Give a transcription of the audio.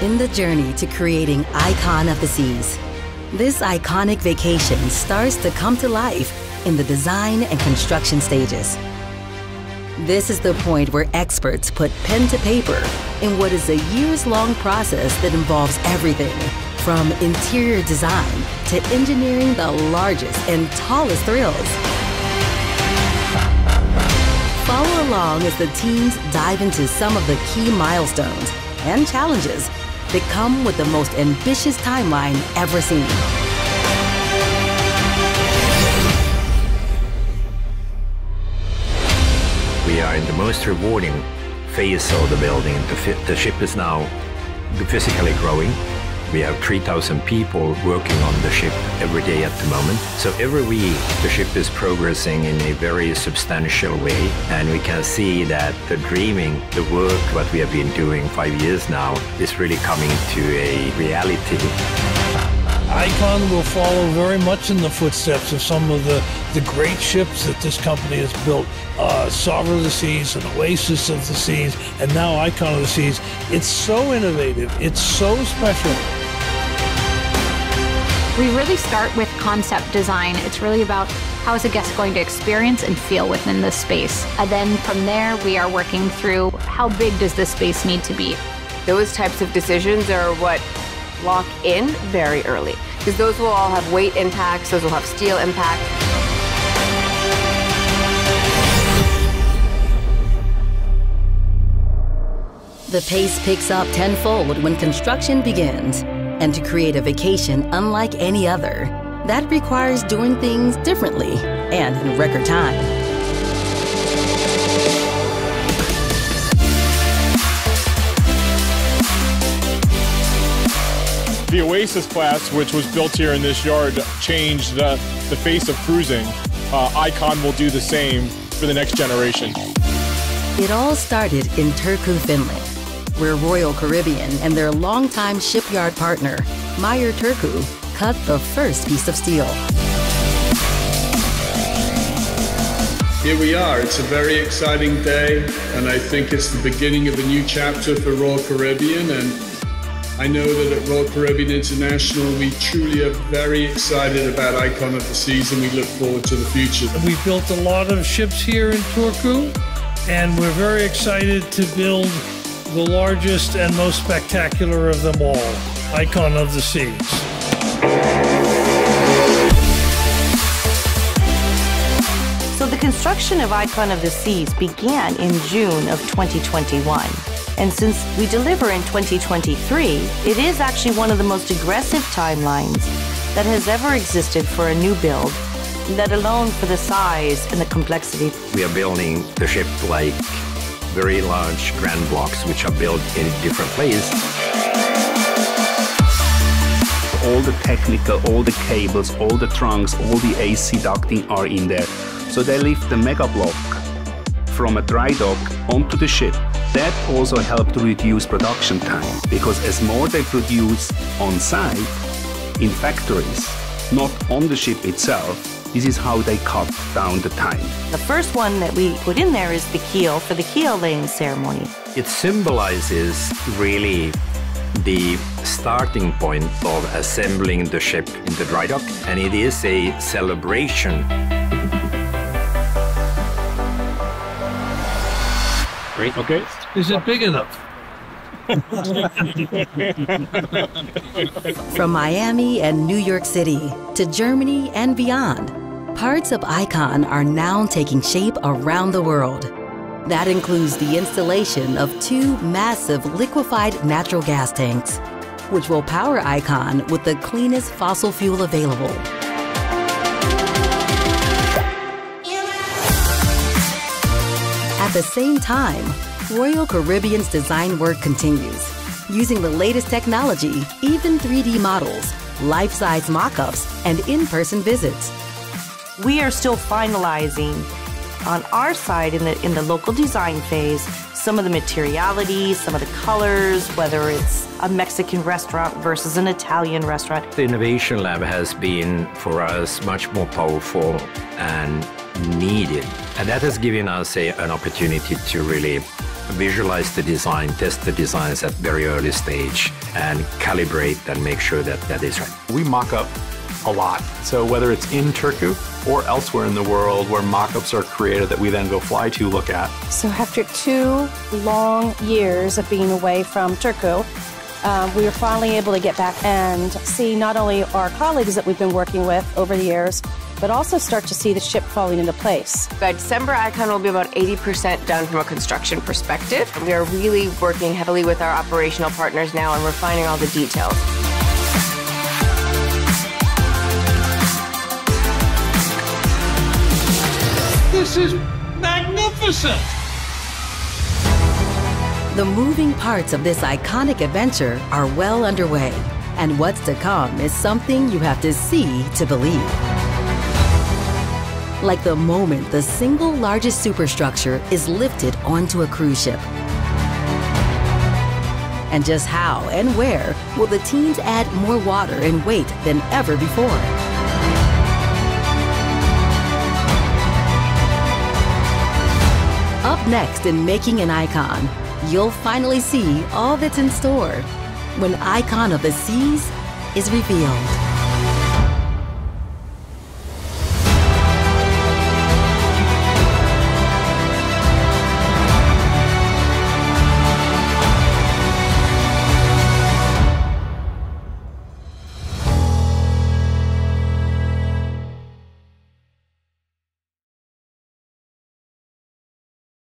in the journey to creating Icon of the Seas. This iconic vacation starts to come to life in the design and construction stages. This is the point where experts put pen to paper in what is a years-long process that involves everything from interior design to engineering the largest and tallest thrills. Follow along as the teams dive into some of the key milestones and challenges that come with the most ambitious timeline ever seen. We are in the most rewarding phase of the building. The ship is now physically growing. We have 3,000 people working on the ship every day at the moment. So every week the ship is progressing in a very substantial way, and we can see that the dreaming, the work what we have been doing 5 years now is really coming to a reality. Icon will follow very much in the footsteps of some of the great ships that this company has built. Sovereign of the Seas and Oasis of the Seas, and now Icon of the Seas. It's so innovative. It's so special. We really start with concept design. It's really about how is a guest going to experience and feel within this space. And then from there, we are working through how big does this space need to be. Those types of decisions are what lock in very early, because those will all have weight impacts, those will have steel impact. The pace picks up tenfold when construction begins. And to create a vacation unlike any other, that requires doing things differently and in record time. The Oasis class, which was built here in this yard, changed the face of cruising. Icon will do the same for the next generation. It all started in Turku, Finland, where Royal Caribbean and their longtime shipyard partner, Meyer Turku, cut the first piece of steel. Here we are. It's a very exciting day, and I think it's the beginning of a new chapter for Royal Caribbean. And I know that at Royal Caribbean International, we truly are very excited about Icon of the Seas, and we look forward to the future. We built a lot of ships here in Turku, and we're very excited to build the largest and most spectacular of them all, Icon of the Seas. So the construction of Icon of the Seas began in June of 2021. And since we deliver in 2023, it is actually one of the most aggressive timelines that has ever existed for a new build, let alone for the size and the complexity. We are building the ship like very large grand blocks which are built in different places. All the technical, all the cables, all the trunks, all the AC ducting are in there. So they lift the mega block from a dry dock onto the ship. That also helped to reduce production time, because as more they produce on site, in factories, not on the ship itself, this is how they cut down the time. The first one that we put in there is the keel for the keel laying ceremony. It symbolizes really the starting point of assembling the ship in the dry dock, and it is a celebration. Great. Okay. Is it big enough? From Miami and New York City to Germany and beyond, parts of Icon are now taking shape around the world. That includes the installation of 2 massive liquefied natural gas tanks, which will power Icon with the cleanest fossil fuel available. At the same time, Royal Caribbean's design work continues, using the latest technology, even 3D models, life-size mock-ups, and in-person visits. We are still finalizing on our side in the local design phase some of the materiality, some of the colors, whether it's a Mexican restaurant versus an Italian restaurant. The Innovation Lab has been, for us, much more powerful and needed. And that has given us an opportunity to really visualize the design, test the designs at very early stage, and calibrate and make sure that that is right. We mock up a lot. So whether it's in Turku or elsewhere in the world where mock-ups are created that we then go fly to look at. So after 2 long years of being away from Turku, we were finally able to get back and see not only our colleagues that we've been working with over the years, but also start to see the ship falling into place. By December, Icon will be about 80% done from a construction perspective. We are really working heavily with our operational partners now and refining all the details. This is magnificent! The moving parts of this iconic adventure are well underway, and what's to come is something you have to see to believe. Like the moment the single largest superstructure is lifted onto a cruise ship. And just how and where will the teams add more water and weight than ever before? Up next in Making an Icon, you'll finally see all that's in store when Icon of the Seas is revealed.